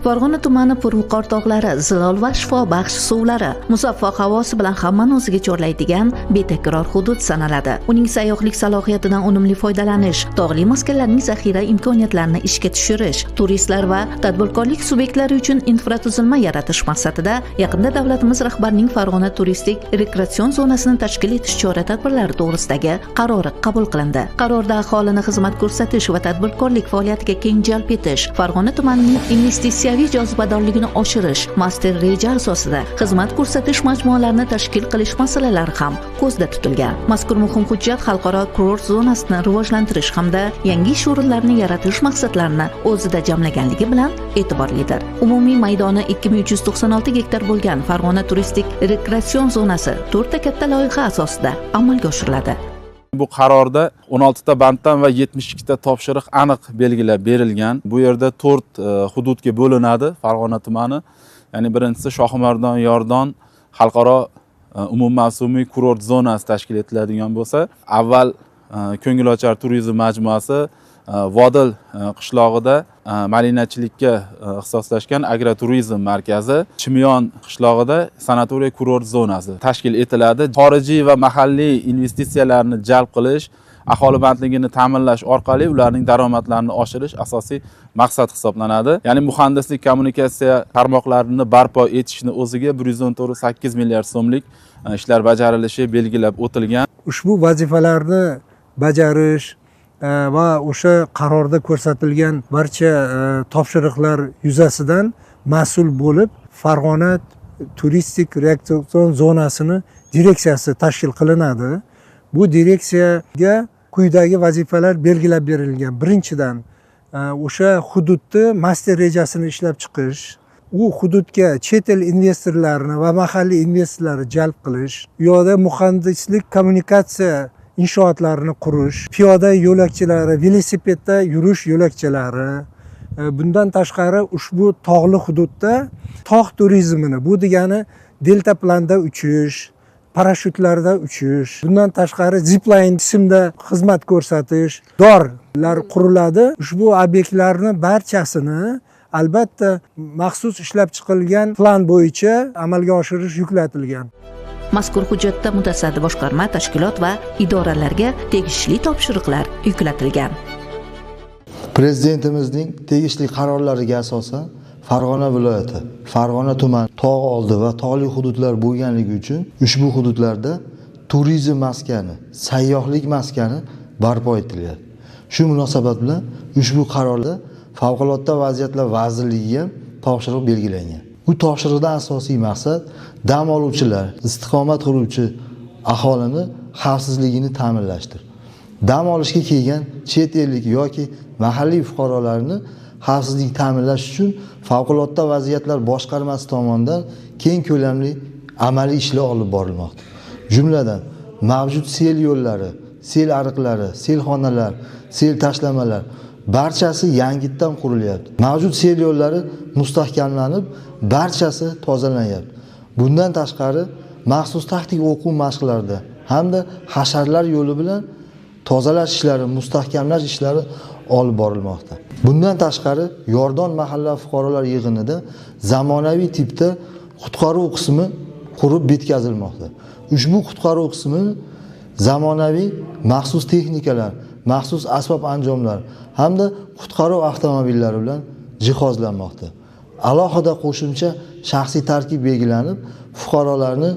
Farg'ona tumani Purviqor tog'lari, zilol va shifobaxsh suvlari, musaffo havosi bilan hammani o'ziga chorlaydigan betakror hudud sanaladi. Uning sayyohlik salohiyatidan unumli foydalanish, tog'li maskanlarning zaxira imkoniyatlarini ishga tushirish, turistlar va tadbirkorlik subyektlari uchun infratuzilma yaratish maqsadida yaqinda davlatimiz rahbarining Farg'ona turistik rekreatsion zonasini tashkil etish chora-tadbirlari to'g'risidagi qarori qabul qilindi. Qarorda aholini xizmat ko'rsatish va tadbirkorlik faoliyatiga keng jalb etish, Farg'ona tumanining investitsiyaviy jozibadorligini oshirish, master reja asosida xizmat ko'rsatish majmualarini tashkil qilish masalalari ham ko'zda tutilgan. Mazkur muhim hujjat xalqaro kurort zonasini rivojlantirish hamda yangi ish o'rinlarini yaratish maqsadlarini o'zida jamlaganligi bilan e'tiborlidir. Umumiy maydoni 2396 gektar bo'lgan Farg'ona turistik rekreatsion zonasi 4 ta katta loyiha asosida amalga oshiriladi. Bu qarorda 16 ta banddan va 72 ta topshiriq aniq belgilab berilgan. Bu yerda 4 hududga bo'linadi Farg'ona tumani. Ya'ni birinchisi Shohimardon Yordon xalqaro umummavsumiy kurort zonasi tashkil etiladigan bo'lsa, avval ko'ngilochar turizm majmuasi Vodil qishlog'ida malinachilikka ixtisoslashgan agroturizm markazi, Chimyon qishlog'ida sanatoriya kurort zonasi tashkil etiladi. Xorijiy va mahalliy investitsiyalarni jalb qilish, aholi bandligini ta'minlash orqali ularning daromadlarini oshirish asosiy maqsad hisoblanadi. Ya'ni muhandislik kommunikatsiya tarmoqlarini barpo etishni o'ziga 114,8 milliard so'mlik ishlar bajarilishi belgilab o'tilgan. Ushbu vazifalarni bajarish va o'sha qarorda ko'rsatilgan barcha topshiriqlar yuzasidan mas'ul bo'lib, Farg'ona turistik rekreatsion zonasini direksiyasi tashkil qilinadi. Bu direksiyaga quyidagi vazifalar belgilab berilgan. Birinchidan, o'sha hududni master rejasini ishlab chiqish, u hududga chet el investorlarini va mahalliy investorlarni jalb qilish, u yoqda muhandislik kommunikatsiya inshootlarini qurish, piyoda yo'lakchalari, velosipedda yurish yo'lakchalari. Bundan tashqari ushbu tog'li hududda tog' turizmini, bu degani deltaplanda uchish, parashyutlarda uchish, bundan tashqari zipline tizimda xizmat ko'rsatish, dorlar quriladi. Ushbu obyektlarni barchasini albatta maxsus ishlab chiqilgan plan bo'yicha amalga oshirish yuklatilgan. Mazkur hujjatda mutasaddi boshqarma, tashkilot va idoralarga tegishli topshiriqlar yuklatilgan. Prezidentimizning tegishli qarorlariga asosan Farg'ona viloyati, Farg'ona tumani tog' oldi va tog'li hududlar bo'lganligi uchun ushbu hududlarda turizm maskani, sayyohlik maskani barpo etilgan. Shu munosabat bilan ushbu qarorda Favqulodda vaziyatlar vazirligiga ham topshiriq belgilangan. Bu topshiriqdan asosiy maqsad dam oluvchilar, istiqomat qiluvchi aholini xavfsizligini ta'minlashdir. Dam olishga kelgan chet ellik yoki mahalliy fuqarolarni xavfsizlik ta'minlash uchun Favqulodda vaziyatlar boshqarmasi tomonidan keng ko'lamli amaliy ishlar olib borilmoqda. Jumladan, mavjud sel yo'llari, sel ariqlari, selxonalar, sel tashlamalar barchasi yangitdan qurilyapti. Mavjud sel yo'llari mustahkamlanib, barchasi tozalanyapti. Bundan tashqari, maxsus taktik o'quv mashqlarida hamda hasharlar yo'li bilan tozalash ishlari, mustahkamlash ishlari olib borilmoqda. Bundan tashqari, Yordon mahalla fuqarolar yig'inida zamonaviy tipda qutqaruv qismi qurib bitkazilmoqda. Ushbu qutqaruv qismi zamonaviy maxsus texnikalar, maxsus asbob anjomlar hamda qutqaruv avtomobillari bilan jihozlanmoqda. Alohida qo'shimcha shaxsiy tarkib belgilanib, fuqarolarni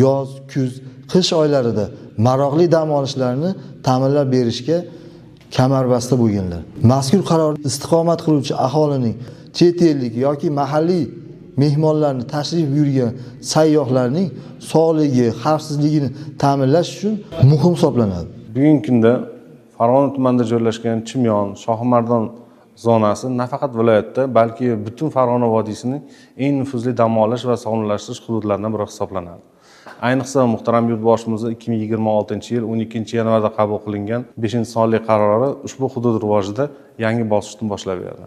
yoz, kuz, qish oylarida maroqli dam olishlarini ta'minlab berishga kamarbasta bo'lganlar. Mazkur qaror istiqomat qiluvchi aholining chet ellik yoki mahalliy mehmonlarni tashrif buyurgan sayyohlarning sog'ligi, xavfsizligini ta'minlash uchun muhim hisoblanadi. Bugungi kunda Farg'ona tumanida joylashgan Chimyon, Shohimardon zonasi nafaqat viloyatda, balki butun Farg'ona vodiysining eng nufuzli dam olish va sog'lomlashtirish hududlaridan biri hisoblanadi. Ayniqsa muhtaram yurtboshimiz 2026-yil 12-yanvarda qabul qilingan 5-sonli qarori ushbu hudud rivojida yangi bosqichni boshlab berdi.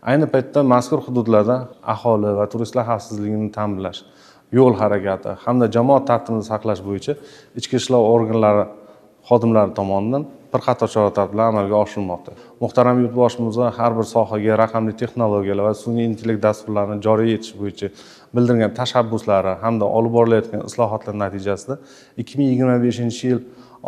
Ayni paytda mazkur hududlarda aholi va turistlar xavfsizligini ta'minlash, yo'l harakati hamda jamoat tartibini saqlash bo'yicha ichki ishlar organlari xodimlari tomonidan bir qator chora-tadbirlar bilan amalga oshirilmoqda. Muhtaram yurtboshimiz har bir sohaga raqamli texnologiyalar va sun'iy intellekt dasturlarini joriy etish bo'yicha bildirgan tashabbuslari hamda olib borilayotgan islohotlar natijasida 2025-yil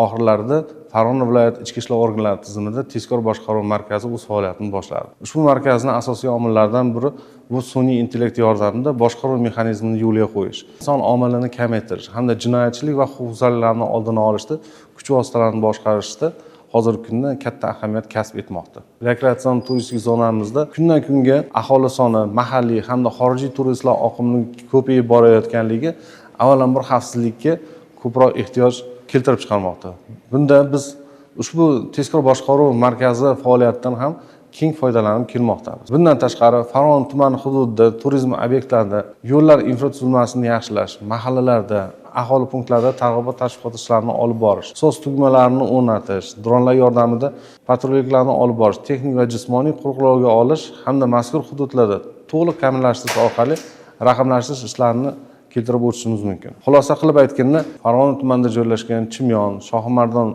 oxirlarida Farg'ona viloyati ichki ishlar organlari tizimida tezkor boshqaruv markazi o'z faoliyatini boshladi. Ushbu markazning asosiy omillaridan biri bu sun'iy intellekt yordamida boshqaruv mexanizmini yo'lga qo'yish, inson omilini kamaytirish hamda jinoyatchilik va huquqbuzarliklarni oldini olishda kuch vositalarni boshqarishda hozirgi kunda katta ahamiyat kasb etmoqda. Rekreatsion turistik zonamizda kundan kunga aholi soni, mahalliy hamda xorijiy turistlar oqimining ko'payib borayotganligi avvalambor xavfsizlikka ko'proq ehtiyoj keltirib chiqarmoqda. Bunda biz ushbu tezkor boshqaruv markazi faoliyatidan ham keng foydalanib kelmoqdamiz. Bundan tashqari, Farg'ona tumani hududida turizm obyektlarida yo'llar infratuzilmasini yaxshilash, mahallalarda, aholi punktlarida targ'ibot tashviqot ishlarini olib borish, so'z tugmalarini o'rnatish, dronlar yordamida patrulliklarni olib borish, texnik va jismoniy quruqlovga olish hamda mazkur hududlarda to'liq ta'minlashtirish orqali raqamlashtirish ishlarini keltirib o'tishimiz mumkin. Xulosa qilib aytganda, Farg'ona tumanida joylashgan Chimyon, Shohimardon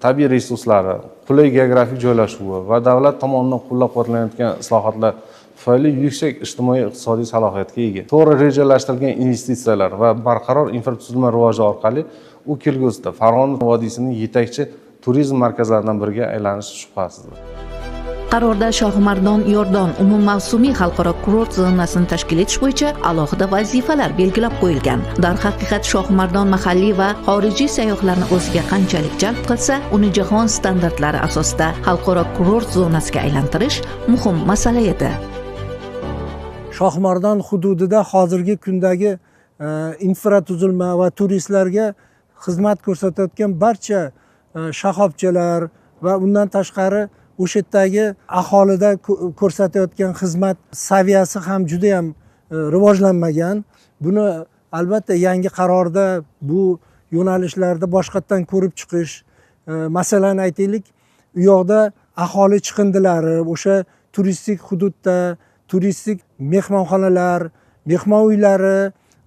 tabiiy resurslari, qulay geografik joylashuvi va davlat tomonidan qo'llab-quvvatlanayotgan islohotlar tufayli yuksak ijtimoiy iqtisodiy salohiyatga ega. To'g'ri rejalashtirilgan investitsiyalar va barqaror infratuzilma rivoji orqali u kelgusida Farg'ona vodiysining yetakchi turizm markazlaridan biriga aylanishi shubhasizdir. Qarorda Shohimardon Yordon umummavsumiy xalqaro kurort zonasini tashkil etish bo'yicha alohida vazifalar belgilab qo'yilgan. Darhaqiqat Shohimardon mahalliy va xorijiy sayyohlarni o'ziga qanchalik jalb qilsa, uni jahon standartlari asosida xalqaro kurort zonasiga aylantirish muhim masala edi. Shohimardon hududida hozirgi kundagi infratuzilma va turistlarga xizmat ko'rsatayotgan barcha shoxobchalar va undan tashqari o'sha yerdagi aholida ko'rsatayotgan xizmat saviyasi ham juda ham rivojlanmagan. Buni albatta yangi qarorda bu yo'nalishlarda boshqatdan ko'rib chiqish, masalan aytaylik, u yoqda aholi chiqindilari, o'sha turistik hududda turistik mehmonxonalar, mehmon uylari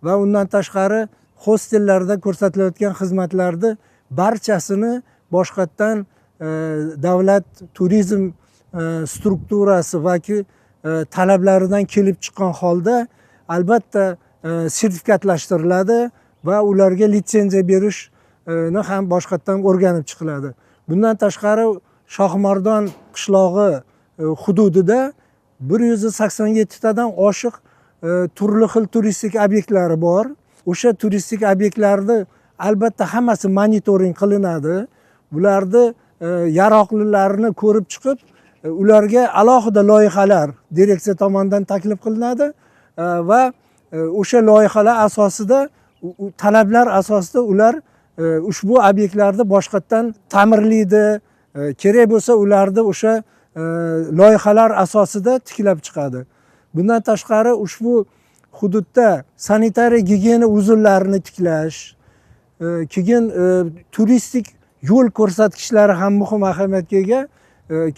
va undan tashqari hostellarida ko'rsatilayotgan xizmatlarni barchasini boshqatdan davlat turizm strukturasi yoki talablaridan kelib chiqqan holda albatta sertifikatlashtiriladi va ularga litsenziya berishni ham boshqatdan o'rganib chiqiladi. Bundan tashqari Shohimardon qishlog'i hududida 187 tadan oshiq turli xil turistik obyektlari bor. O'sha turistik obyektlarni albatta hammasi monitoring qilinadi. Bularni yaroqlilarini ko'rib chiqib, ularga alohida loyihalar direksiya tomonidan taklif qilinadi va o'sha loyihalar asosida, talablar asosida ular ushbu obyektlarni boshqatdan ta'mirlaydi, kerak bo'lsa ularni o'sha loyihalar asosida tiklab chiqadi. Bundan tashqari ushbu hududda sanitariya gigiyena usullarini tiklash, keyin turistik yo'l ko'rsatkichlari ham muhim ahamiyatga ega.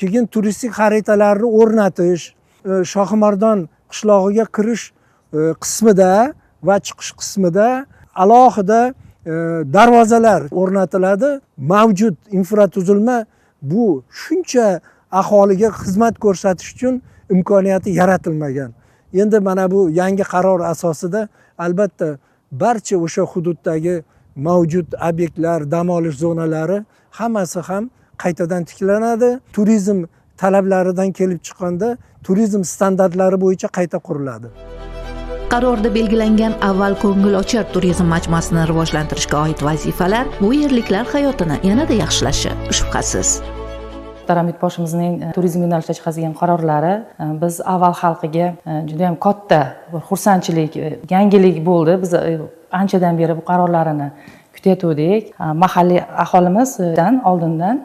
Keyin turistik xaritalarni o'rnatish, Shohimardon qishlog'iga kirish qismida va chiqish qismida alohida darvozalar o'rnatiladi. Mavjud infratuzilma bu shuncha aholiga xizmat ko'rsatish uchun imkoniyati yaratilmagan. Endi mana bu yangi qaror asosida albatta barcha o'sha hududdagi mavjud obyektlar, dam olish zonalari hammasi ham qaytadan tiklanadi. Turizm talablaridan kelib chiqqanda turizm standartlari bo'yicha qayta quriladi. Qarorda belgilangan avval ko'ngilochar turizm majmuasini rivojlantirishga oid vazifalar bu yerliklar hayotini yanada yaxshilashi shubhasiz. Muhtaram yurtboshimizning turizm yo'nalishida chiqargan qarorlari biz avval xalqiga juda ham katta xursandchilik, yangilik bo'ldi. Biz anchadan beri bu qarorlarini kutayotgandik. Mahalliy aholimizdan oldindan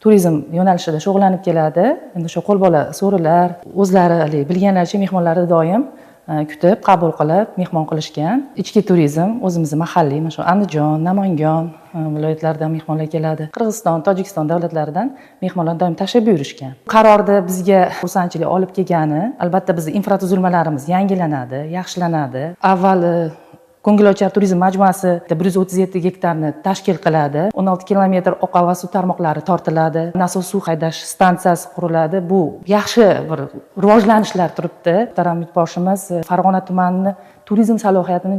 turizm yo'nalishida shug'ullanib keladi. Endi shu qo'lbola so'rilar, o'zlari bilganlaricha mehmonlarni doim kutib, qabul qilib, mehmon qilishgan. Ichki turizm o'zimizning mahalliy, mana shu Andijon, Namangan viloyatlaridan mehmonlar keladi. Qirg'iziston, Tojikiston davlatlaridan mehmonlar doim tashrif buyurishgan. Qarorda bizga xursandchilik olib kelgani, albatta bizning infratuzilmalarimiz yangilanadi, yaxshilanadi. Avval ko'ngilochar turizm majmuasi 137 gektarni tashkil qiladi. 16 kilometr oqova va suv tarmoqlari tortiladi. Nasos suv haydash stansiyasi quriladi. Bu yaxshi bir rivojlanishlar turibdi. Muhtaram yurtboshimiz Farg'ona tumanini turizm salohiyatini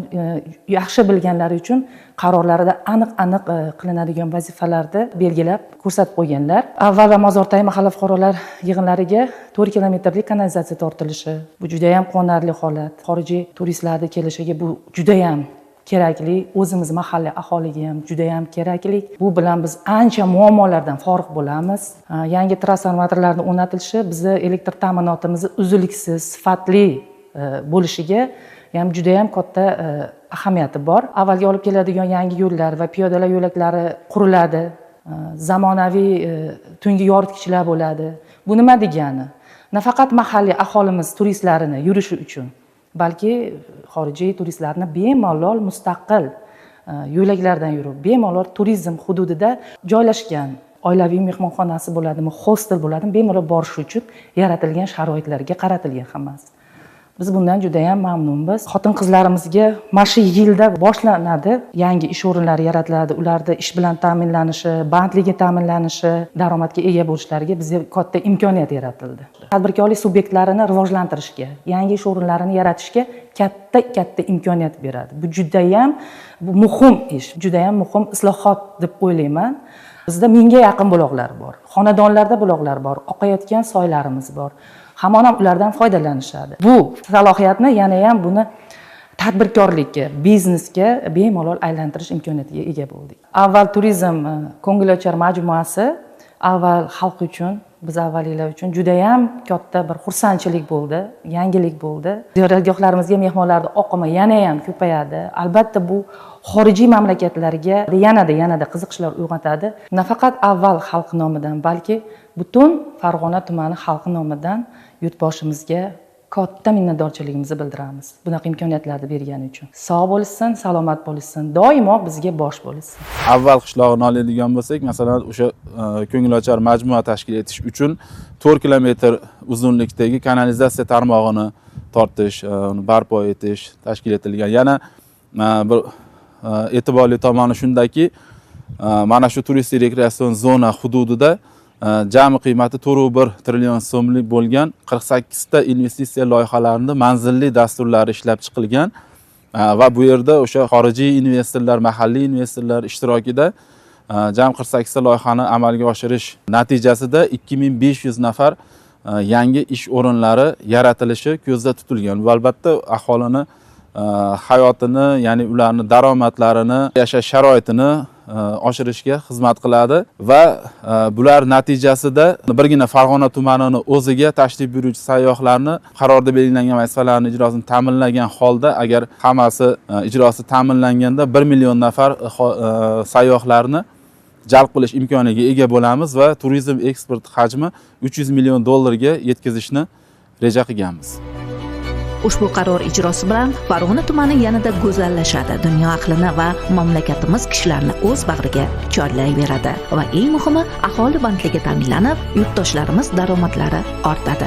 yaxshi bilganlari uchun qarorlarida aniq qilinadigan vazifalarni belgilab ko'rsatib qo'yganlar. Avval va Mozortay mahalla fuqarolar yig'inlariga 4 kilometrlik kanalizatsiya tortilishi. Bu juda ham quvonarli holat. Xorijiy turistlarning kelishiga bu juda ham kerakli, o'zimiz mahalliy aholiga ham juda ham kerakli. Bu bilan biz ancha muammolardan forig' bo'lamiz. Yangi transformatorlarning o'rnatilishi bizni elektr ta'minotimizni uzluksiz, sifatli bo'lishiga ham juda ham katta ahamiyati bor. Avvalga olib keladigan yangi yo'llar va piyodalar yo'laklari quriladi. Zamonaviy tungi yoritgichlar bo'ladi. Bu nima degani? Nafaqat mahalliy aholimiz turistlarini yurishi uchun, balki xorijiy turistlarni bemalol mustaqil yo'laklardan yurib, bemalol turizm hududida joylashgan oilaviy mehmonxonasi bo'ladimi, hostel bo'ladimi, bemalol borish uchun yaratilgan sharoitlarga qaratilgan hammasi. Biz bundan juda ham mamnunmiz. Xotin-qizlarimizga mana shu yilda boshlanadi, yangi ish o'rinlari yaratiladi. Ularda ish bilan ta'minlanishi, bandligi ta'minlanishi, daromadga ega bo'lishlariga bizga katta imkoniyat yaratildi. Tadbirkorlik subyektlarini rivojlantirishga, yangi ish o'rinlarini yaratishga katta imkoniyat beradi. Bu juda ham muhim ish, juda ham muhim islohot deb o'ylayman. Bizda 1000 ga yaqin buloqlar bor. Xonadonlarda buloqlar bor, oqayotgan soylarimiz bor. Hamon ham ulardan foydalanishadi. Bu salohiyatni yana ham buni tadbirkorlikka, biznesga bemalol aylantirish imkoniyatiga ega bo'ldik. Avval turizm ko'ngilochar majmuasi avval xalq uchun, biz avvalilar uchun juda ham katta bir xursandchilik bo'ldi, yangilik bo'ldi. Ziyoratgohlarimizga mehmonlarning oqimi yana ham ko'payadi. Albatta bu xorijiy mamlakatlarga yanada qiziqishlar uyg'otadi. Nafaqat avval xalq nomidan, balki butun Farg'ona tumani xalqi nomidan yurtboshimizga katta minnatdorchiligimizni bildiramiz. Bunaqa imkoniyatlarni bergani uchun. Sog' bo'lsin, salomat bo'lsin, doimo bizga bosh bo'lsin. Avval qishlog'ini oladigan bo'lsak, masalan, o'sha ko'ngilochar majmua tashkil etish uchun 4 kilometr uzunlikdagi kanalizatsiya tarmog'ini tortish, uni barpo etish tashkil etilgan. Yana bir e'tiborli tomoni shundaki, mana shu turistik rekreatsion zona hududida jami qiymati 4,1 trillion so'mlik bo'lgan 48 ta investitsiya loyihalarini manzilli dasturlari ishlab chiqilgan va bu yerda o'sha xorijiy investorlar, mahalliy investorlar ishtirokida jami 48 ta loyihani amalga oshirish natijasida 2500 nafar yangi ish o'rinlari yaratilishi ko'zda tutilgan. Va albatta aholini hayotini, ya'ni ularni daromadlarini, yashash sharoitini oshirishga xizmat qiladi va bular natijasida birgina Farg'ona tumanini o'ziga tashrif buyuruvchi sayyohlarni qarorda belgilangan vazifalarni ijrosini ta'minlagan holda, agar hammasi ijrosi ta'minlanganda 1 million nafar sayyohlarni jalb qilish imkoniga ega bo'lamiz va turizm eksport hajmi 300 million dollarga yetkazishni reja qilganmiz. Ushbu qaror ijrosi bilan Farg'ona tumani yanada go'zallashadi, dunyo ahlini va mamlakatimiz kishilarini o'z bag'riga chorlayveradi va eng muhimi aholi bandligi ta'minlanib, yurtdoshlarimiz daromadlari ortadi.